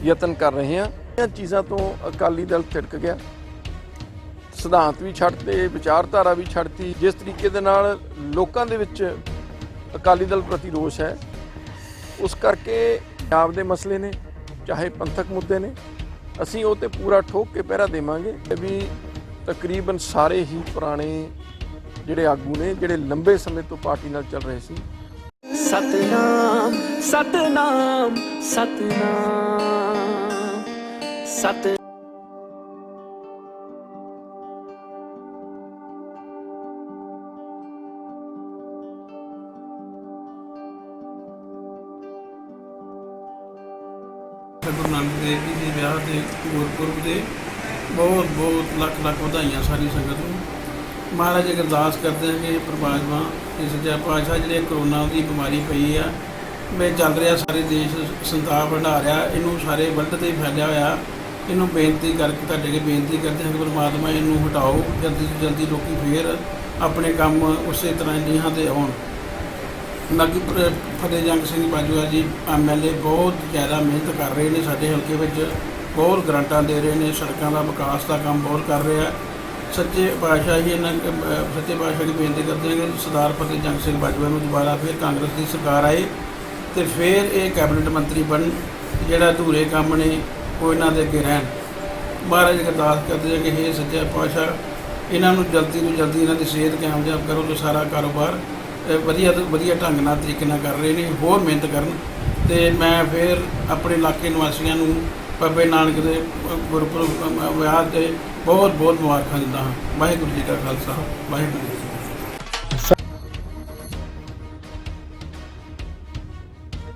ਯਤਨ ਕਰ ਰਹੇ ਹਾਂ। ਇਹ ਚੀਜ਼ਾਂ ਤੋਂ ਅਕਾਲੀ ਦਲ ਝਿੜਕ ਗਿਆ, ਸਿਧਾਂਤ ਵੀ ਛੱਡਤੇ, ਵਿਚਾਰਧਾਰਾ ਵੀ ਛੱਡਤੀ। ਜਿਸ ਤਰੀਕੇ ਦੇ ਨਾਲ ਲੋਕਾਂ ਦੇ ਵਿੱਚ ਅਕਾਲੀ ਦਲ ਪ੍ਰਤੀ ਰੋਸ਼ ਹੈ, ਉਸ ਕਰਕੇ ਪੰਜਾਬ ਦੇ ਮਸਲੇ ਨੇ ਚਾਹੇ ਪੰਥਕ ਮੁੱਦੇ ਨੇ, ਅਸੀਂ ਉਹ ਤੇ ਪੂਰਾ ਠੋਕ ਕੇ ਪਹਿਰਾ ਦੇਵਾਂਗੇ। ਵੀ ਤਕਰੀਬਨ ਸਾਰੇ ਹੀ ਪੁਰਾਣੇ ਜਿਹੜੇ ਆਗੂ ਨੇ, ਜਿਹੜੇ ਲੰਬੇ ਸਮੇਂ ਤੋਂ ਪਾਰਟੀ ਨਾਲ ਚੱਲ ਰਹੇ ਸੀ। ਸਤਨਾਮ ਸਤਨਾਮ ਸਤਨਾਮ ਸਤ गुरु नानक देव जी के विआह के गुरपुरब के बहुत बहुत लख लख बधाइयां सारी संगत को। महाराज अरदास करते हैं कि परमात्मा इस सच्चा पातशाह जिहड़े कोरोना की बीमारी पई है, मैं चल रहा सारे देश संताप बढ़ा रहा, इनू सारे वर्ल्ड से फैलिया होया, इनू बेनती करके तुहाडे अगे बेनती करते हैं कि परमात्मा इनू हटाओ, जल्दी तो जल्दी लोग फिर अपने काम उस तरह लीहां ते आउण। बाकी फतेह जंग सिंह बाजवा जी MLA बहुत ज़्यादा मेहनत कर रहे हैं, साडे हल्के विच बहुत ग्रांटां दे रहे हैं, सड़कों का विकास का काम बहुत कर रहे हैं। सच्चे पातशाह ही सच्चे पातशाह की बेनती करते हैं कि सरदार फतेह जंग सिंह बाजवा को दोबारा फिर कांग्रेस की सरकार आए तो फिर ये कैबिनेट मंत्री बन, जिहड़ा अधूरे काम ने वो इन्हां दे अगे रहन। महाराज अरदास करते हैं कि हे सच्चा पातशाह इन्हां नूं जल्दी तो जल्दी इन्हां दी सेहत कामयाब करो तो सारा कारोबार वधिया तो वधिया ढंग नाल तरीके नाल कर रहे हैं, होर मेहनत करन। ते मैं फिर अपने इलाके निवासियों नूं बाबे नानक दे गुरपुरब विआह ते बहुत बहुत मुबारकां दिंदा हां। वाहिगुरू जी का खालसा, वाहिगुरू जी की फतेह।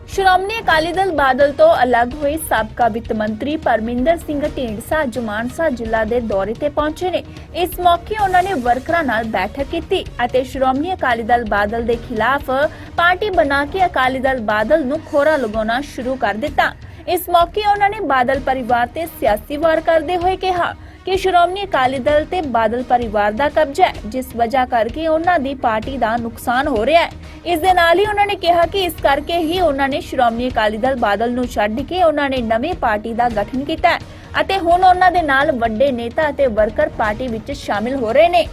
ਸ਼੍ਰੋਮਣੀ ਅਕਾਲੀ ਦਲ ਬਾਦਲ ਤੋਂ ਅਲੱਗ ਹੋਏ ਸਾਬਕਾ ਵਿੱਤ ਮੰਤਰੀ ਪਰਮਿੰਦਰ ਸਿੰਘ ਢੀਂਡਸਾ ਅੱਜ ਮਾਨਸਾ ਜ਼ਿਲ੍ਹਾ ਦੇ ਦੌਰੇ ਤੇ ਪਹੁੰਚੇ ਨੇ। ਇਸ ਮੌਕੇ ਉਹਨਾਂ ਨੇ ਵਰਕਰਾਂ ਨਾਲ ਬੈਠਕ ਕੀਤੀ ਅਤੇ ਸ਼੍ਰੋਮਣੀ ਅਕਾਲੀ ਦਲ ਬਾਦਲ ਦੇ ਖਿਲਾਫ ਪਾਰਟੀ ਬਣਾ ਕੇ ਅਕਾਲੀ ਦਲ ਬਾਦਲ ਨੂੰ ਖੋਰਾ ਲਗਾਉਣਾ ਸ਼ੁਰੂ ਕਰ ਦਿੱਤਾ। ਇਸ ਮੌਕੇ ਉਹਨਾਂ ਨੇ ਬਾਦਲ ਪਰਿਵਾਰ ਤੇ ਸਿਆਸੀ ਵਾਰ ਕਰਦੇ ਹੋਏ ਕਿਹਾ ਕਿ ਸ਼੍ਰੋਮਣੀ ਅਕਾਲੀ ਦਲ ਤੇ ਬਾਦਲ ਪਰਿਵਾਰ ਦਾ ਕਬਜ਼ਾ ਹੈ, ਜਿਸ ਵਜ੍ਹਾ ਕਰਕੇ ਉਹਨਾਂ ਦੀ ਪਾਰਟੀ ਦਾ ਨੁਕਸਾਨ ਹੋ ਰਿਹਾ ਹੈ। ਇਸ ਦੇ ਨਾਲ ਹੀ ਉਹਨਾਂ ਨੇ ਕਿਹਾ ਕਿ ਇਸ ਕਰਕੇ ਹੀ ਉਹਨਾਂ ਨੇ ਸ਼੍ਰੋਮਣੀ ਅਕਾਲੀ ਦਲ ਬਾਦਲ ਨੂੰ ਛੱਡ ਕੇ ਉਹਨਾਂ ਨੇ ਨਵੀਂ ਪਾਰਟੀ ਦਾ ਗਠਨ ਕੀਤਾ ਹੈ ਅਤੇ ਹੁਣ ਉਹਨਾਂ ਦੇ ਨਾਲ ਵੱਡੇ ਨੇਤਾ ਅਤੇ ਵਰਕਰ ਪਾਰਟੀ ਵਿੱਚ ਸ਼ਾਮਿਲ ਹੋ ਰਹੇ ਨੇ।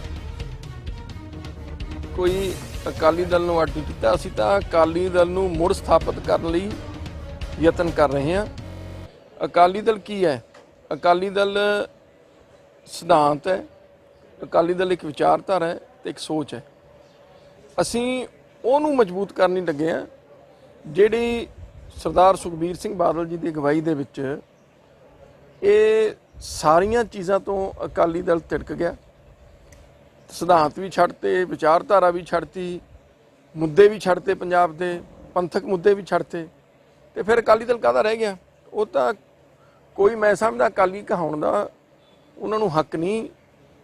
ਕੋਈ ਅਕਾਲੀ ਦਲ ਨੂੰ ਅੱਡ ਕੀਤਾ, ਅਸੀਂ ਤਾਂ ਅਕਾਲੀ ਦਲ ਨੂੰ ਮੁੜ ਸਥਾਪਿਤ ਕਰਨ ਲਈ ਯਤਨ ਕਰ ਰਹੇ ਹਾਂ। ਅਕਾਲੀ ਦਲ ਕੀ ਹੈ? ਅਕਾਲੀ ਦਲ ਸਿਧਾਂਤ ਹੈ, ਅਕਾਲੀ ਦਲ ਇੱਕ ਵਿਚਾਰਧਾਰਾ ਹੈ ਤੇ ਇੱਕ ਸੋਚ ਹੈ। ਅਸੀਂ ਉਹਨੂੰ ਮਜ਼ਬੂਤ ਕਰਨ ਹੀ ਲੱਗੇ ਹਾਂ, ਜਿਹੜੀ ਸਰਦਾਰ ਸੁਖਬੀਰ ਸਿੰਘ ਬਾਦਲ ਜੀ ਦੀ ਅਗਵਾਈ ਦੇ ਵਿੱਚ ਇਹ ਸਾਰੀਆਂ ਚੀਜ਼ਾਂ ਤੋਂ ਅਕਾਲੀ ਦਲ ਤਿੜਕ ਗਿਆ। ਸਿਧਾਂਤ ਵੀ ਛੱਡਤੇ, ਵਿਚਾਰਧਾਰਾ ਵੀ ਛੱਡਤੀ, ਮੁੱਦੇ ਵੀ ਛੱਡਤੇ, ਪੰਜਾਬ ਦੇ ਪੰਥਕ ਮੁੱਦੇ ਵੀ ਛੱਡਤੇ, ਤੇ ਫਿਰ ਅਕਾਲੀ ਦਲ ਕਾਹਦਾ ਰਹਿ ਗਿਆ? ਉਹ ਤਾਂ ਕੋਈ ਮੈਂ ਸਮਝਦਾ ਅਕਾਲੀ ਕਹਾਉਣ ਦਾ ਉਹਨਾਂ ਨੂੰ ਹੱਕ ਨਹੀਂ,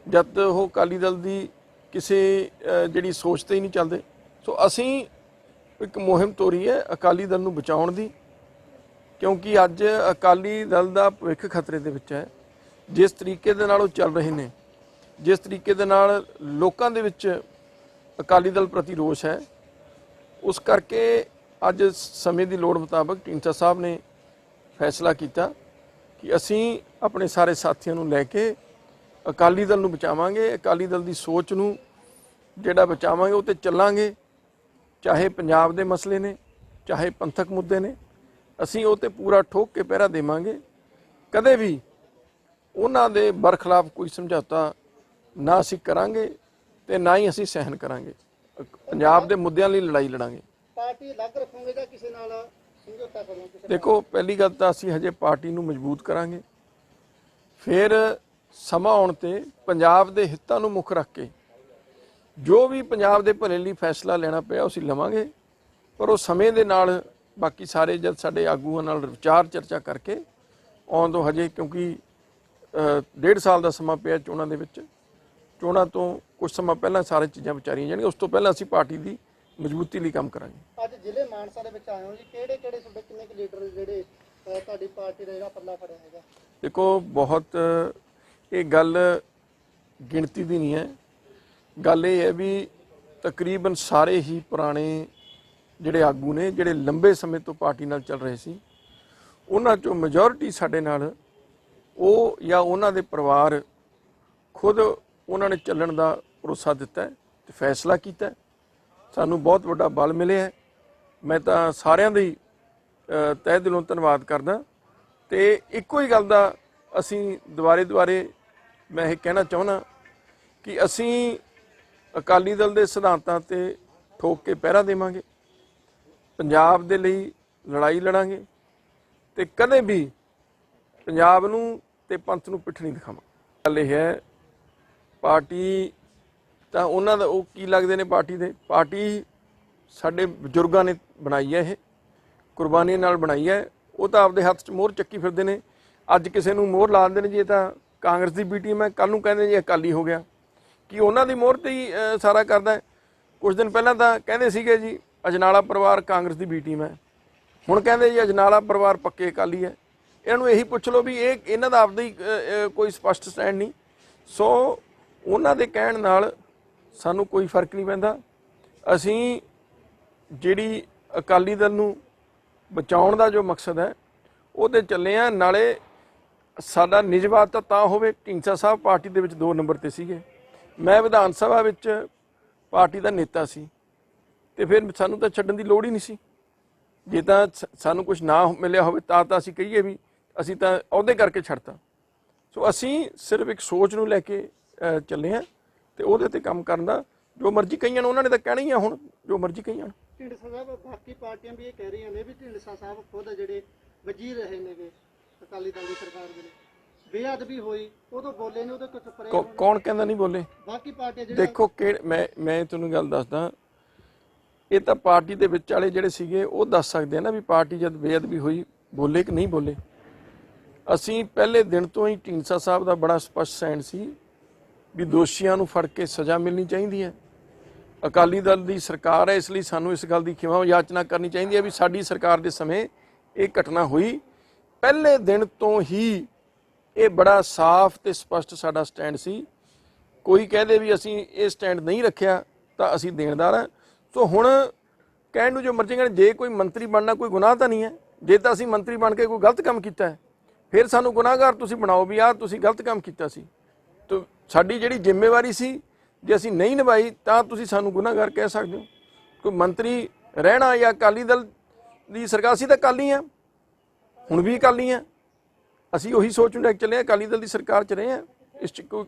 ਜਦ ਉਹ ਅਕਾਲੀ ਦਲ ਦੀ ਕਿਸੇ ਜਿਹੜੀ ਸੋਚ ਤੇ ਹੀ ਨਹੀਂ ਚੱਲਦੇ। ਸੋ ਅਸੀਂ ਇੱਕ ਮੁਹਿੰਮ ਤੋਰੀ ਹੈ ਅਕਾਲੀ ਦਲ ਨੂੰ ਬਚਾਉਣ ਦੀ, ਕਿਉਂਕਿ ਅੱਜ ਅਕਾਲੀ ਦਲ ਦਾ ਭਵਿੱਖ ਖਤਰੇ ਦੇ ਵਿੱਚ ਹੈ। ਜਿਸ ਤਰੀਕੇ ਦੇ ਨਾਲ ਉਹ ਚੱਲ ਰਹੇ ਨੇ, ਜਿਸ ਤਰੀਕੇ ਦੇ ਨਾਲ ਲੋਕਾਂ ਦੇ ਵਿੱਚ ਅਕਾਲੀ ਦਲ ਪ੍ਰਤੀ ਰੋਸ਼ ਹੈ, ਉਸ ਕਰਕੇ ਅੱਜ ਸਮੇਂ ਦੀ ਲੋੜ ਮੁਤਾਬਕ ਢੀਂਡਸਾ ਸਾਹਿਬ ਨੇ ਫੈਸਲਾ ਕੀਤਾ ਕਿ ਅਸੀਂ ਆਪਣੇ ਸਾਰੇ ਸਾਥੀਆਂ ਨੂੰ ਲੈ ਕੇ ਅਕਾਲੀ ਦਲ ਨੂੰ ਬਚਾਵਾਂਗੇ, ਅਕਾਲੀ ਦਲ ਦੀ ਸੋਚ ਨੂੰ ਜਿਹੜਾ ਬਚਾਵਾਂਗੇ, ਉਹ ਤੇ ਚੱਲਾਂਗੇ। ਚਾਹੇ ਪੰਜਾਬ ਦੇ ਮਸਲੇ ਨੇ, ਚਾਹੇ ਪੰਥਕ ਮੁੱਦੇ ਨੇ, ਅਸੀਂ ਉਹ ਤੇ ਪੂਰਾ ਠੋਕ ਕੇ ਪਹਿਰਾ ਦੇਵਾਂਗੇ। ਕਦੇ ਵੀ ਉਹਨਾਂ ਦੇ ਬਰਖਲਾਫ ਕੋਈ ਸਮਝੌਤਾ ਨਾ ਅਸੀਂ ਕਰਾਂਗੇ ਤੇ ਨਾ ਹੀ ਅਸੀਂ ਸਹਿਣ ਕਰਾਂਗੇ। ਪੰਜਾਬ ਦੇ ਮੁੱਦਿਆਂ ਲਈ ਲੜਾਈ ਲੜਾਂਗੇ। ਪਾਰਟੀ ਅਲੱਗ ਰੱਖੋਗੇ ਜਾਂ ਕਿਸੇ ਨਾਲ ਸਮਝੌਤਾ ਕਰੋਗੇ? ਦੇਖੋ, ਪਹਿਲੀ ਗੱਲ ਤਾਂ ਅਸੀਂ ਹਜੇ ਪਾਰਟੀ ਨੂੰ ਮਜ਼ਬੂਤ ਕਰਾਂਗੇ, ਫਿਰ ਸਮਾਂ ਆਉਣ ਤੇ ਪੰਜਾਬ ਦੇ ਹਿੱਤਾਂ ਨੂੰ ਮੁੱਖ ਰੱਖ ਕੇ ਜੋ ਵੀ ਪੰਜਾਬ ਦੇ ਭਲੇ ਲਈ ਫੈਸਲਾ ਲੈਣਾ ਪਿਆ ਅਸੀਂ ਲਵਾਂਗੇ। ਪਰ ਉਹ ਸਮੇਂ ਦੇ ਨਾਲ ਬਾਕੀ ਸਾਰੇ ਜਦ ਸਾਡੇ ਆਗੂਆਂ ਨਾਲ ਵਿਚਾਰ ਚਰਚਾ ਕਰਕੇ ਆਉਣ ਤੋਂ ਹਜੇ, ਕਿਉਂਕਿ 1.5 ਸਾਲ ਦਾ ਸਮਾਂ ਪਿਆ ਚੋਣਾਂ ਦੇ ਵਿੱਚ, ਚੋਣਾਂ ਤੋਂ ਕੁਝ ਸਮਾਂ ਪਹਿਲਾਂ ਸਾਰੇ ਚੀਜ਼ਾਂ ਵਿਚਾਰੀਆਂ ਜਾਣਗੀਆਂ। ਉਸ ਤੋਂ ਪਹਿਲਾਂ ਅਸੀਂ ਪਾਰਟੀ ਦੀ ਮਜ਼ਬੂਤੀ ਲਈ ਕੰਮ ਕਰਾਂਗੇ। ਅੱਜ ਜ਼ਿਲ੍ਹੇ ਮਾਨਸਾ ਦੇ ਵਿੱਚ ਆਏ ਹੋ ਜੀ, ਕਿਹੜੇ ਤੁਹਾਡੇ ਕਿੰਨੇ ਕੁ ਲੀਡਰ ਜਿਹੜੇ ਤੁਹਾਡੀ ਪਾਰਟੀ ਦਾ ਜਿਹੜਾ ਪੱਲਾ ਫੜਿਆ ਹੈਗਾ? ਦੇਖੋ, ਬਹੁਤ ਇਹ ਗੱਲ ਗਿਣਤੀ ਦੀ ਨਹੀਂ ਹੈ। ਗੱਲ ਇਹ ਹੈ ਵੀ ਤਕਰੀਬਨ ਸਾਰੇ ਹੀ ਪੁਰਾਣੇ ਜਿਹੜੇ ਆਗੂ ਨੇ, ਜਿਹੜੇ ਲੰਬੇ ਸਮੇਂ ਤੋਂ ਪਾਰਟੀ ਨਾਲ ਚੱਲ ਰਹੇ ਸੀ, ਉਹਨਾਂ 'ਚੋਂ ਮੈਜੋਰਿਟੀ ਸਾਡੇ ਨਾਲ ਉਹ ਜਾਂ ਉਹਨਾਂ ਦੇ ਪਰਿਵਾਰ ਖੁਦ ਉਹਨਾਂ ਨੇ ਚੱਲਣ ਦਾ ਭਰੋਸਾ ਦਿੱਤਾ ਹੈ ਤੇ ਫੈਸਲਾ ਕੀਤਾ ਹੈ। ਸਾਨੂੰ ਬਹੁਤ ਵੱਡਾ ਬਲ ਮਿਲਿਆ ਹੈ। ਮੈਂ ਤਾਂ ਸਾਰਿਆਂ ਦਾ ਹੀ ਤਹਿ ਦਿਲੋਂ ਧੰਨਵਾਦ ਕਰਦਾ ਤੇ ਇੱਕੋ ਹੀ ਗੱਲ ਦਾ ਅਸੀਂ ਦੁਬਾਰੇ ਮੈਂ ਇਹ ਕਹਿਣਾ ਚਾਹੁੰਦਾ ਕਿ ਅਸੀਂ ਅਕਾਲੀ ਦਲ ਦੇ ਸਿਧਾਂਤਾਂ ਤੇ ਠੋਕ ਕੇ ਪਹਿਰਾ ਦੇਵਾਂਗੇ, ਪੰਜਾਬ ਦੇ ਲਈ ਲੜਾਈ ਲੜਾਂਗੇ ਤੇ ਕਦੇ ਵੀ ਪੰਜਾਬ ਨੂੰ ਤੇ ਪੰਥ ਨੂੰ ਪਿੱਠ ਨਹੀਂ ਦਿਖਾਵਾਂਗੇ। ਗੱਲ ਇਹ ਹੈ ਪਾਰਟੀ ਤਾਂ ਉਹਨਾਂ ਦਾ ਉਹ ਕੀ ਲੱਗਦੇ ਨੇ ਪਾਰਟੀ ਸਾਡੇ ਬਜ਼ੁਰਗਾਂ ਨੇ ਬਣਾਈ ਹੈ, ਇਹ ਕੁਰਬਾਨੀ ਨਾਲ ਬਣਾਈ ਹੈ। ਉਹ ਤਾਂ ਆਪਦੇ ਹੱਥ 'ਚ ਮੋਹਰ ਚੱਕੀ ਫਿਰਦੇ ਨੇ। ਅੱਜ ਕਿਸੇ ਨੂੰ ਮੋਹਰ ਲਾ ਦਿੰਦੇ ਨੇ ਜੀ ਇਹ ਤਾਂ ਕਾਂਗਰਸ ਦੀ ਬੀਟੀਐਮ ਹੈ, ਕੱਲ ਨੂੰ ਕਹਿੰਦੇ ਜੀ ਅਕਾਲੀ ਹੋ ਗਿਆ। ਕਿ ਉਹਨਾਂ ਦੀ ਮੋਹਰ ਤੇ ਹੀ ਸਾਰਾ ਕਰਦਾ ਹੈ। ਕੁਝ ਦਿਨ ਪਹਿਲਾਂ ਤਾਂ ਕਹਿੰਦੇ ਸੀਗੇ ਜੀ ਅਜਨਾਲਾ ਪਰਿਵਾਰ ਕਾਂਗਰਸ ਦੀ ਬੀਟੀਐਮ ਹੈ, ਹੁਣ ਕਹਿੰਦੇ ਜੀ ਅਜਨਾਲਾ ਪਰਿਵਾਰ ਪੱਕੇ ਅਕਾਲੀ ਹੈ। ਇਹਨਾਂ ਨੂੰ ਇਹੀ ਪੁੱਛ ਲਓ ਵੀ ਇਹਨਾਂ ਦਾ ਆਪਦਾ ਹੀ ਕੋਈ ਸਪਸ਼ਟ ਸਟੈਂਡ ਨਹੀਂ। ਸੋ ਉਹਨਾਂ ਦੇ ਕਹਿਣ ਨਾਲ ਸਾਨੂੰ ਕੋਈ ਫਰਕ ਨਹੀਂ ਪੈਂਦਾ। ਅਸੀਂ ਜਿਹੜੀ ਅਕਾਲੀ ਦਲ ਨੂੰ ਬਚਾਉਣ ਦਾ ਜੋ ਮਕਸਦ ਹੈ ਉਹਦੇ ਚੱਲੇ ਆ। ਨਾਲੇ ਸਾਡਾ ਨਿਜਵਾਦ ਤਾਂ ਹੋਵੇ। ਢੀਂਡਸਾ ਸਾਹਿਬ ਪਾਰਟੀ ਦੇ ਵਿੱਚ 2 ਨੰਬਰ ਤੇ ਸੀਗੇ, ਮੈਂ ਵਿਧਾਨ ਸਭਾ ਵਿੱਚ ਪਾਰਟੀ ਦਾ ਨੇਤਾ ਸੀ ਤੇ ਫਿਰ ਸਾਨੂੰ ਤਾਂ ਛੱਡਣ ਦੀ ਲੋੜ ਹੀ ਨਹੀਂ ਸੀ। ਜੇ ਤਾਂ ਸਾਨੂੰ ਕੁਝ ਨਾ ਮਿਲਿਆ ਹੋਵੇ ਤਾਂ ਅਸੀਂ ਕਹੀਏ ਵੀ ਅਸੀਂ ਤਾਂ ਅਹੁਦੇ ਕਰਕੇ ਛੱਡਤਾ। ਸੋ ਅਸੀਂ ਸਿਰਫ ਇੱਕ ਸੋਚ ਨੂੰ ਲੈ ਕੇ ਚੱਲੇ ਹਾਂ ਤੇ ਉਹਦੇ ਤੇ ਕੰਮ ਕਰਨ ਦਾ ਜੋ ਮਰਜ਼ੀ ਕਹੀਆਂ ਉਹਨਾਂ ਨੇ ਤਾਂ ਕਹਿਣਾ ਹੀ ਆ। ਹੁਣ ਜੋ ਮਰਜ਼ੀ ਕਹੀਆਂ ਢੀਂਡਸਾ ਸਾਹਿਬ ਬਾਕੀ ਪਾਰਟੀਆਂ ਵੀ ਇਹ ਕਹਿ ਰਹੀਆਂ ਨੇ ਵੀ ਢੀਂਡਸਾ ਸਾਹਿਬ ਖੁਦ ਜਿਹੜੇ ਵਜ਼ੀਰ ਰਹੇ ਨੇਗੇ ਅਕਾਲੀ ਦਲ ਦੀ ਸਰਕਾਰ ਵੇਲੇ ਬੇਅਦਬੀ ਹੋਈ ਉਦੋਂ ਬੋਲੇ ਨੇ, ਉਹਦੇ ਕੁਝ ਪਰੇ ਕੌਣ ਕਹਿੰਦਾ ਨਹੀਂ ਬੋਲੇ? ਬਾਕੀ ਪਾਰਟੀਆਂ ਜਿਹੜੇ ਦੇਖੋ ਮੈਂ ਤੁਹਾਨੂੰ ਗੱਲ ਦੱਸਦਾ, ਇਹ ਤਾਂ ਪਾਰਟੀ ਦੇ ਵਿੱਚ ਵਾਲੇ ਜਿਹੜੇ ਸੀਗੇ ਉਹ ਦੱਸ ਸਕਦੇ ਆ ਨਾ ਵੀ ਪਾਰਟੀ ਜਦ ਬੇਅਦਬੀ ਹੋਈ ਬੋਲੇ ਕਿ ਨਹੀਂ ਬੋਲੇ। ਅਸੀਂ ਪਹਿਲੇ ਦਿਨ ਤੋਂ ਹੀ ਢੀਂਡਸਾ ਸਾਹਿਬ ਦਾ ਬੜਾ ਸਪਸ਼ਟ ਸਟੈਂਡ ਸੀ ਵੀ ਦੋਸ਼ੀਆਂ ਨੂੰ ਫੜ ਕੇ ਸਜ਼ਾ ਮਿਲਣੀ ਚਾਹੀਦੀ ਹੈ। ਅਕਾਲੀ ਦਲ ਦੀ ਸਰਕਾਰ ਹੈ, ਇਸ ਲਈ ਸਾਨੂੰ ਇਸ ਗੱਲ ਦੀ ਖਿਮਾ ਯਾਚਨਾ ਕਰਨੀ ਚਾਹੀਦੀ ਹੈ ਵੀ ਸਾਡੀ ਸਰਕਾਰ ਦੇ ਸਮੇਂ ਇਹ ਘਟਨਾ ਹੋਈ। ਪਹਿਲੇ ਦਿਨ ਤੋਂ ਹੀ ਇਹ ਬੜਾ ਸਾਫ਼ ਤੇ ਸਪਸ਼ਟ ਸਾਡਾ ਸਟੈਂਡ ਸੀ। ਕੋਈ ਕਹਦੇ ਵੀ ਅਸੀਂ ਇਹ ਸਟੈਂਡ ਨਹੀਂ ਰੱਖਿਆ ਤਾਂ ਅਸੀਂ ਦੇਣਦਾਰ ਹਾਂ। ਸੋ ਹੁਣ ਕਹਿਣ ਨੂੰ ਜੋ ਮਰਜ਼ੀ ਕਹਿਣ, ਜੇ ਕੋਈ ਮੰਤਰੀ ਬਣਨਾ ਕੋਈ ਗੁਨਾਹ ਤਾਂ ਨਹੀਂ ਹੈ। ਜੇ ਤਾਂ ਅਸੀਂ ਮੰਤਰੀ ਬਣ ਕੇ ਕੋਈ ਗਲਤ ਕੰਮ ਕੀਤਾ ਹੈ ਫਿਰ ਸਾਨੂੰ ਗੁਨਾਹਗਾਰ ਤੁਸੀਂ ਬਣਾਓ ਵੀ ਆਹ ਤੁਸੀਂ ਗਲਤ ਕੰਮ ਕੀਤਾ ਸੀ। ਤਾਂ ਸਾਡੀ ਜਿਹੜੀ ਜ਼ਿੰਮੇਵਾਰੀ ਸੀ ਜੇ ਅਸੀਂ ਨਹੀਂ ਨਿਭਾਈ ਤਾਂ ਤੁਸੀਂ ਸਾਨੂੰ ਗੁਨਾਹਗਾਰ ਕਹਿ ਸਕਦੇ ਹੋ। ਕੋਈ ਮੰਤਰੀ ਰਹਿਣਾ ਜਾਂ ਅਕਾਲੀ ਦਲ ਦੀ ਸਰਕਾਰ ਸੀ ਤਾਂ ਅਕਾਲੀ ਆ, ਹੁਣ ਵੀ ਅਕਾਲੀ ਆ। ਅਸੀਂ ਉਹੀ ਸੋਚ ਨੂੰ ਲੈ ਕੇ ਚੱਲੇ ਹਾਂ, ਅਕਾਲੀ ਦਲ ਦੀ ਸਰਕਾਰ 'ਚ ਰਹੇ ਹਾਂ। ਇਸ 'ਚ ਕੋਈ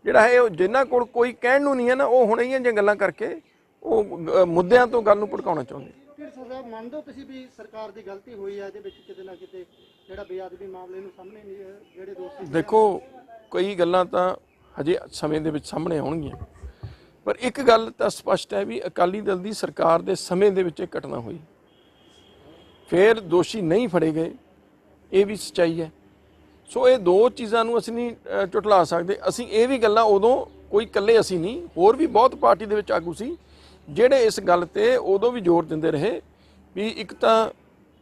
ਜਿਹੜਾ ਹੈ ਜਿਨ੍ਹਾਂ ਕੋਲ ਕੋਈ ਕਹਿਣ ਨੂੰ ਨਹੀਂ ਹੈ ਨਾ, ਉਹ ਹੁਣ ਇਹੀਆਂ ਜਿਹੀਆਂ ਗੱਲਾਂ ਕਰਕੇ ਉਹ ਮੁੱਦਿਆਂ ਤੋਂ ਗੱਲ ਨੂੰ ਭੜਕਾਉਣਾ ਚਾਹੁੰਦੇ। ਢੀਂਡਸਾ ਸਾਹਿਬ ਮੰਨਦੇ ਹੋ ਤੁਸੀਂ ਵੀ ਸਰਕਾਰ ਦੀ ਗਲਤੀ ਹੋਈ ਹੈ ਇਹਦੇ ਵਿੱਚ ਕਿਤੇ ਨਾ ਕਿਤੇ ਜਿਹੜਾ ਬੇਅਦਬੀ ਮਾਮਲੇ ਨੂੰ ਸਾਹਮਣੇ ਨਹੀਂ ਜਿਹੜੇ ਦੋਸ਼ੀ? ਦੇਖੋ ਕਈ ਗੱਲਾਂ ਤਾਂ ਹਜੇ ਸਮੇਂ ਦੇ ਵਿੱਚ ਸਾਹਮਣੇ ਆਉਣਗੀਆਂ, ਪਰ ਇੱਕ ਗੱਲ ਤਾਂ ਸਪਸ਼ਟ ਹੈ ਵੀ ਅਕਾਲੀ ਦਲ ਦੀ ਸਰਕਾਰ ਦੇ ਸਮੇਂ ਦੇ ਵਿੱਚ ਇਹ ਘਟਨਾ ਹੋਈ, ਫਿਰ ਦੋਸ਼ੀ ਨਹੀਂ ਫੜੇ ਗਏ, ਇਹ ਵੀ ਸੱਚਾਈ ਹੈ। ਸੋ ਇਹ ਦੋ ਚੀਜ਼ਾਂ ਨੂੰ ਅਸੀਂ ਨਹੀਂ ਝੁਟਲਾ ਸਕਦੇ। ਅਸੀਂ ਇਹ ਵੀ ਗੱਲਾਂ ਉਦੋਂ ਕੋਈ ਇਕੱਲੇ ਅਸੀਂ ਨਹੀਂ, ਹੋਰ ਵੀ ਬਹੁਤ ਪਾਰਟੀ ਦੇ ਵਿੱਚ ਆਗੂ ਸੀ ਜਿਹੜੇ ਇਸ ਗੱਲ ਤੇ ਉਦੋਂ ਵੀ ਜ਼ੋਰ ਦਿੰਦੇ ਰਹੇ ਵੀ ਇੱਕ ਤਾਂ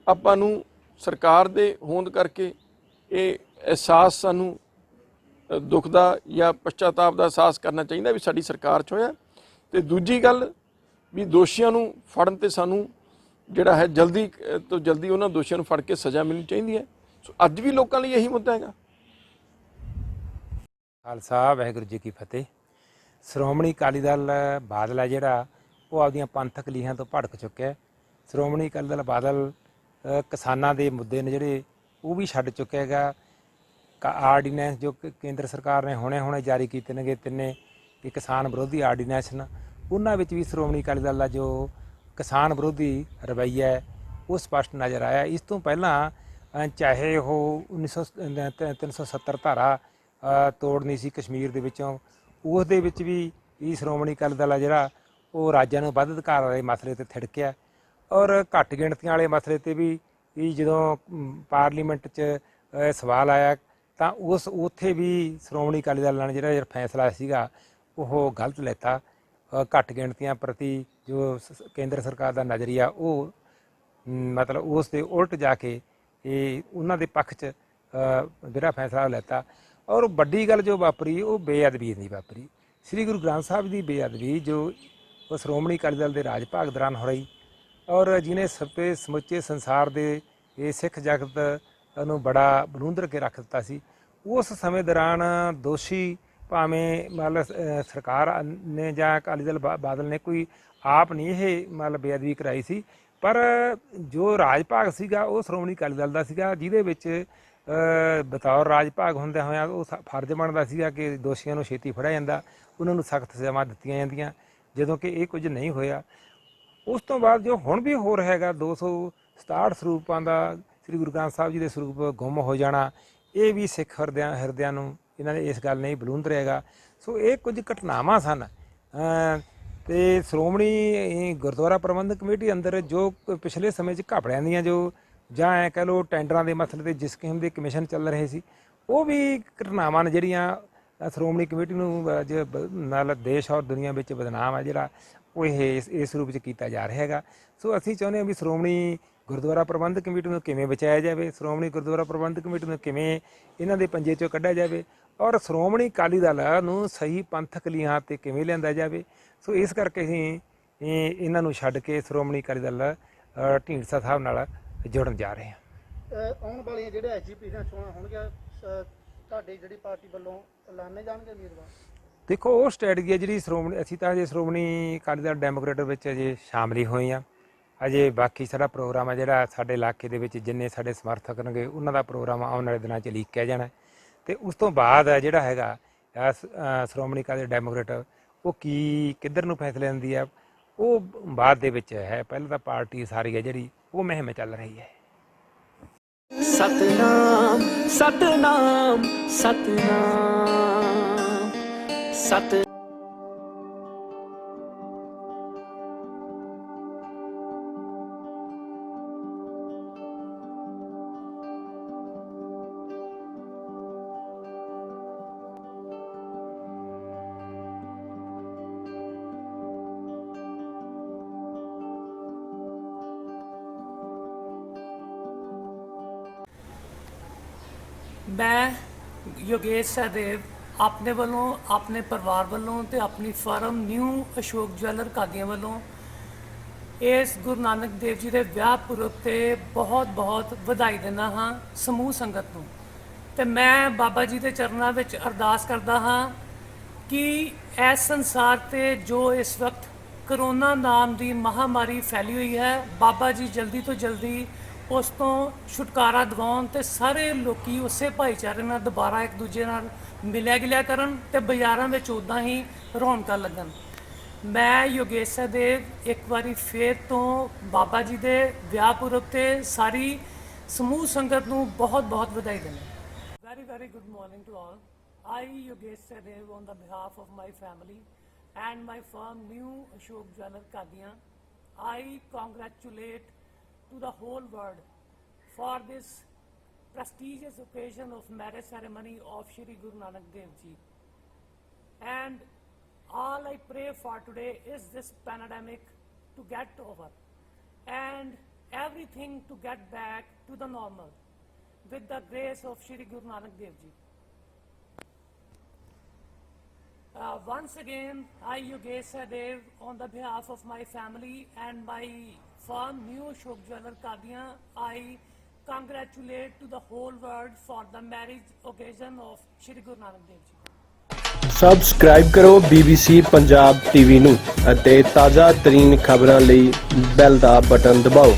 ਆਪਾਂ ਨੂੰ ਸਰਕਾਰ ਦੇ ਹੋਂਦ ਕਰਕੇ ਇਹ ਅਹਿਸਾਸ ਸਾਨੂੰ ਦੁੱਖ ਦਾ ਜਾਂ ਪਛਤਾਪ ਦਾ ਅਹਿਸਾਸ ਕਰਨਾ ਚਾਹੀਦਾ ਵੀ ਸਾਡੀ ਸਰਕਾਰ 'ਚ ਹੋਇਆ, ਤੇ ਦੂਜੀ ਗੱਲ ਵੀ ਦੋਸ਼ੀਆਂ ਨੂੰ ਫੜਨ ਤੇ ਸਾਨੂੰ ਜਿਹੜਾ ਹੈ ਜਲਦੀ ਤੋਂ ਜਲਦੀ ਉਹਨਾਂ ਦੋਸ਼ੀਆਂ ਨੂੰ ਫੜ ਕੇ ਸਜ਼ਾ ਮਿਲਣੀ ਚਾਹੀਦੀ ਹੈ। ਸੋ ਅੱਜ ਵੀ ਲੋਕਾਂ ਲਈ ਇਹੀ ਮੁੱਦਾ ਹੈਗਾ। ਖਾਲਸਾ ਵਾਹਿਗੁਰੂ ਜੀ ਕੀ ਫਤਿਹ। ਸ਼੍ਰੋਮਣੀ ਅਕਾਲੀ ਦਲ ਬਾਦਲ ਹੈ ਜਿਹੜਾ ਉਹ ਆਪਦੀਆਂ ਪੰਥਕ ਲੀਹਾਂ ਤੋਂ ਭੜਕ ਚੁੱਕਿਆ। ਸ਼੍ਰੋਮਣੀ ਅਕਾਲੀ ਦਲ ਬਾਦਲ ਕਿਸਾਨਾਂ ਦੇ ਮੁੱਦੇ ਨੇ ਜਿਹੜੇ ਉਹ ਵੀ ਛੱਡ ਚੁੱਕਿਆ ਹੈਗਾ। ਆਰਡੀਨੈਂਸ ਜੋ ਕੇਂਦਰ ਸਰਕਾਰ ਨੇ ਹੁਣੇ ਜਾਰੀ ਕੀਤੇ ਨੇਗੇ ਤਿੰਨੇ ਇਹ ਕਿਸਾਨ ਵਿਰੋਧੀ ਆਰਡੀਨੈਂਸ, ਉਹਨਾਂ ਵਿੱਚ ਵੀ ਸ਼੍ਰੋਮਣੀ ਅਕਾਲੀ ਦਲ ਦਾ ਜੋ ਕਿਸਾਨ ਵਿਰੋਧੀ ਰਵੱਈਆ ਹੈ ਉਹ ਸਪਸ਼ਟ ਨਜ਼ਰ ਆਇਆ। ਇਸ ਤੋਂ ਪਹਿਲਾਂ ਚਾਹੇ ਉਹ 370 ਧਾਰਾ ਤੋੜਨੀ ਸੀ ਕਸ਼ਮੀਰ ਦੇ ਵਿੱਚੋਂ, ਉਸ ਦੇ ਵਿੱਚ ਵੀ ਇਹ ਸ਼੍ਰੋਮਣੀ ਅਕਾਲੀ ਦਲ ਆ ਜਿਹੜਾ ਉਹ ਰਾਜਾਂ ਨੂੰ ਵੱਧ ਅਧਿਕਾਰ ਵਾਲੇ ਮਸਲੇ ਤੇ ਥਿੜਕਿਆ, ਔਰ ਘੱਟ ਗਿਣਤੀਆਂ ਵਾਲੇ ਮਸਲੇ ਤੇ ਵੀ ਜਦੋਂ ਪਾਰਲੀਮੈਂਟ 'ਚ ਸਵਾਲ ਆਇਆ ਤਾਂ ਉੱਥੇ ਵੀ ਸ਼੍ਰੋਮਣੀ ਅਕਾਲੀ ਦਲ ਨੇ ਜਿਹੜਾ ਫੈਸਲਾ ਸੀਗਾ ਉਹ ਗਲਤ ਲੈਤਾ। ਘੱਟ ਗਿਣਤੀਆਂ ਪ੍ਰਤੀ ਜੋ ਕੇਂਦਰ ਸਰਕਾਰ ਦਾ ਨਜ਼ਰੀਆ ਉਹ ਮਤਲਬ ਉਸ ਦੇ ਉਲਟ ਜਾ ਕੇ ਇਹ ਉਹਨਾਂ ਦੇ ਪੱਖ 'ਚ ਜਿਹੜਾ ਫੈਸਲਾ ਲੈਤਾ। ਔਰ ਵੱਡੀ ਗੱਲ ਜੋ ਵਾਪਰੀ ਉਹ ਬੇਅਦਬੀ ਨਹੀਂ ਵਾਪਰੀ। ਸ੍ਰੀ ਗੁਰੂ ਗ੍ਰੰਥ ਸਾਹਿਬ ਦੀ ਬੇਅਦਬੀ ਜੋ ਉਹ ਸ਼੍ਰੋਮਣੀ ਅਕਾਲੀ ਦਲ ਦੇ ਰਾਜ ਭਾਗ ਦੌਰਾਨ ਹੋ ਰਹੀ, ਔਰ ਜਿਹਨੇ ਸਮੁੱਚੇ ਸੰਸਾਰ ਦੇ ਇਹ ਸਿੱਖ ਜਗਤ ਨੂੰ ਬੜਾ ਬਲੂੰਦਰ ਕੇ ਰੱਖ ਦਿੱਤਾ ਸੀ। ਉਸ ਸਮੇਂ ਦੌਰਾਨ ਦੋਸ਼ੀ ਭਾਵੇਂ ਮਤਲਬ ਸਰਕਾਰ ਨੇ ਜਾਂ ਅਕਾਲੀ ਦਲ ਬਾਦਲ ਨੇ ਕੋਈ ਆਪ ਨਹੀਂ ਇਹ ਮਤਲਬ ਬੇਅਦਬੀ ਕਰਾਈ ਸੀ, ਪਰ ਜੋ ਰਾਜ ਭਾਗ ਸੀਗਾ ਉਹ ਸ਼੍ਰੋਮਣੀ ਅਕਾਲੀ ਦਲ ਦਾ ਸੀਗਾ, ਜਿਹਦੇ ਵਿੱਚ ਬਤੌਰ ਰਾਜ ਭਾਗ ਹੁੰਦਿਆਂ ਹੋਇਆਂ ਉਹ ਫਰਜ਼ ਬਣਦਾ ਸੀਗਾ ਕਿ ਦੋਸ਼ੀਆਂ ਨੂੰ ਛੇਤੀ ਫੜਿਆ ਜਾਂਦਾ, ਉਹਨਾਂ ਨੂੰ ਸਖਤ ਸਜ਼ਾਵਾਂ ਦਿੱਤੀਆਂ ਜਾਂਦੀਆਂ, ਜਦੋਂ ਕਿ ਇਹ ਕੁਝ ਨਹੀਂ ਹੋਇਆ। ਉਸ ਤੋਂ ਬਾਅਦ ਜੋ ਹੁਣ ਵੀ ਹੋ ਰਿਹਾ ਹੈਗਾ 267 ਸਰੂਪਾਂ ਦਾ ਸ੍ਰੀ ਗੁਰੂ ਗ੍ਰੰਥ ਸਾਹਿਬ ਜੀ ਦੇ ਸਰੂਪ ਗੁੰਮ ਹੋ ਜਾਣਾ, ਇਹ ਵੀ ਸਿੱਖ ਹਿਰਦਿਆਂ ਨੂੰ ਇਹਨਾਂ ਨੇ ਇਸ ਗੱਲ ਨਹੀਂ ਬਲੂੰਦਰ ਹੈਗਾ। ਸੋ ਇਹ ਕੁਝ ਘਟਨਾਵਾਂ ਸਨ ਤੇ ਸ਼੍ਰੋਮਣੀ ਗੁਰਦੁਆਰਾ ਪ੍ਰਬੰਧਕ ਕਮੇਟੀ ਅੰਦਰ ਜੋ ਪਿਛਲੇ ਸਮੇਂ 'ਚ ਘਪੜਿਆਂ ਦੀਆਂ ਜੋ ਜਾਂ ਐਂ ਕਹਿ ਲਓ ਟੈਂਡਰਾਂ ਦੇ ਮਸਲੇ 'ਤੇ ਜਿਸ ਕਿਸਮ ਦੇ ਕਮਿਸ਼ਨ ਚੱਲ ਰਹੇ ਸੀ, ਉਹ ਵੀ ਘਟਨਾਵਾਂ ਨੇ ਜਿਹੜੀਆਂ ਸ਼੍ਰੋਮਣੀ ਕਮੇਟੀ ਨੂੰ ਨਾਲ ਦੇਸ਼ ਔਰ ਦੁਨੀਆ ਵਿੱਚ ਬਦਨਾਮ ਹੈ ਜਿਹੜਾ ਉਹ ਇਸ ਰੂਪ 'ਚ ਕੀਤਾ ਜਾ ਰਿਹਾ ਹੈਗਾ। ਸੋ ਅਸੀਂ ਚਾਹੁੰਦੇ ਹਾਂ ਵੀ ਸ਼੍ਰੋਮਣੀ ਗੁਰਦੁਆਰਾ ਪ੍ਰਬੰਧਕ ਕਮੇਟੀ ਨੂੰ ਕਿਵੇਂ ਬਚਾਇਆ ਜਾਵੇ, ਸ਼੍ਰੋਮਣੀ ਗੁਰਦੁਆਰਾ ਪ੍ਰਬੰਧਕ ਕਮੇਟੀ ਨੂੰ ਕਿਵੇਂ ਇਹਨਾਂ ਦੇ ਪੰਜੇ 'ਚੋਂ ਕੱਢਿਆ ਜਾਵੇ, ਔਰ ਸ਼੍ਰੋਮਣੀ ਅਕਾਲੀ ਦਲ ਨੂੰ ਸਹੀ ਪੰਥਕ ਲੀਹਾਂ 'ਤੇ ਕਿਵੇਂ ਲਿਆਂਦਾ ਜਾਵੇ। ਸੋ ਇਸ ਕਰਕੇ ਅਸੀਂ ਇਹਨਾਂ ਨੂੰ ਛੱਡ ਕੇ ਸ਼੍ਰੋਮਣੀ ਅਕਾਲੀ ਦਲ ਢੀਂਡਸਾ ਸਾਹਿਬ ਨਾਲ ਜੁੜਨ ਜਾ ਰਹੇ ਹਾਂ। ਆਉਣ ਵਾਲੀਆਂ ਜਿਹੜੇ ਐਸਜੀਪੀ ਦੀਆਂ ਚੋਣਾਂ ਹੋਣਗੀਆਂ, ਤੁਹਾਡੀ ਜਿਹੜੀ ਪਾਰਟੀ ਵੱਲੋਂ ਐਲਾਨੇ ਜਾਣਗੇ ਉਮੀਦਵਾਰ? ਦੇਖੋ ਉਹ ਸਟ੍ਰੈਟਜੀ ਹੈ ਜਿਹੜੀ ਅਸੀਂ ਤਾਂ ਅਜੇ ਸ਼੍ਰੋਮਣੀ ਅਕਾਲੀ ਦਲ ਡੈਮੋਕ੍ਰੇਟ ਵਿੱਚ ਅਜੇ ਸ਼ਾਮਲ ਹੀ ਹੋਏ ਹਾਂ। ਅਜੇ ਬਾਕੀ ਸਾਡਾ ਪ੍ਰੋਗਰਾਮ ਹੈ ਜਿਹੜਾ ਸਾਡੇ ਇਲਾਕੇ ਦੇ ਵਿੱਚ ਜਿੰਨੇ ਸਾਡੇ ਸਮਰਥਕ ਹੋਣਗੇ ਉਹਨਾਂ ਦਾ ਪ੍ਰੋਗਰਾਮ ਆਉਣ ਵਾਲੇ ਦਿਨਾਂ 'ਚ ਲੀਕਿਆ ਜਾਣਾ, ਅਤੇ ਉਸ ਤੋਂ ਬਾਅਦ ਜਿਹੜਾ ਹੈਗਾ ਸ਼੍ਰੋਮਣੀ ਅਕਾਲੀ ਦਲ ਡੈਮੋਕ੍ਰੇਟ ਉਹ ਕਿੱਧਰ ਨੂੰ ਫੈਸਲੇ ਲੈਂਦੀ ਹੈ ਉਹ ਬਾਅਦ ਦੇ ਵਿੱਚ ਹੈ। ਪਹਿਲਾਂ ਤਾਂ ਪਾਰਟੀ ਸਾਰੀ ਹੈ ਜਿਹੜੀ ਉਹ ਮੁਹਿੰਮ ਚੱਲ ਰਹੀ ਹੈ। ਸਤਨਾਮ ਸਤਨਾਮ ਸਤਨਾਮ ਸਤ मैं योगेश सहदेव अपने वालों अपने परिवार वालों ते अपनी firm new Ashok jeweller Qadian वालों इस गुरु नानक देव जी के विआह पुरब ते बहुत बहुत वधाई देना हाँ समूह संगत नूं। ते मैं बाबा जी के चरणों में अरदास करता हाँ कि इस संसार ते जो इस वक्त करोना नाम की महामारी फैली हुई है, बाबा जी जल्दी तो जल्दी उस तो छुटकारा दिवाउण ते सारे लोकी उसे भाईचारे नाल दोबारा एक दूजे नाल मिलिया गिलिया करन ते बाज़ारां विच उदां ही रौनकां लगन। मैं योगेश सहदेव एक बारी फिर तो बाबा जी दे विआह पुरब ते सारी समूह संगत नूं बहुत बहुत वधाई देना। Very very good morning to all. I Yogesh सहदेv on the behalf of my family and my firm New Ashok Jeweller Kadian, I congratulate to the whole world for this prestigious occasion of marriage ceremony of Shri Guru Nanak Dev Ji. And all I pray for today is this pandemic to get over and everything to get back to the normal with the grace of Shri Guru Nanak Dev Ji. Once again, I Yogesh Sahdev on the behalf of my family and my firm New Ashok Jeweller Kadian, I congratulate to the whole world for the marriage occasion of Shri Guru Nanak Dev Ji. Subscribe ਕਰੋ BBC Punjab TV ਨੂੰ ਅਤੇ ਤਾਜ਼ਾ ਤਰੀਨ ਖਬਰਾਂ ਲਈ ਬੈਲ ਦਾ button ਦਬਾਓ।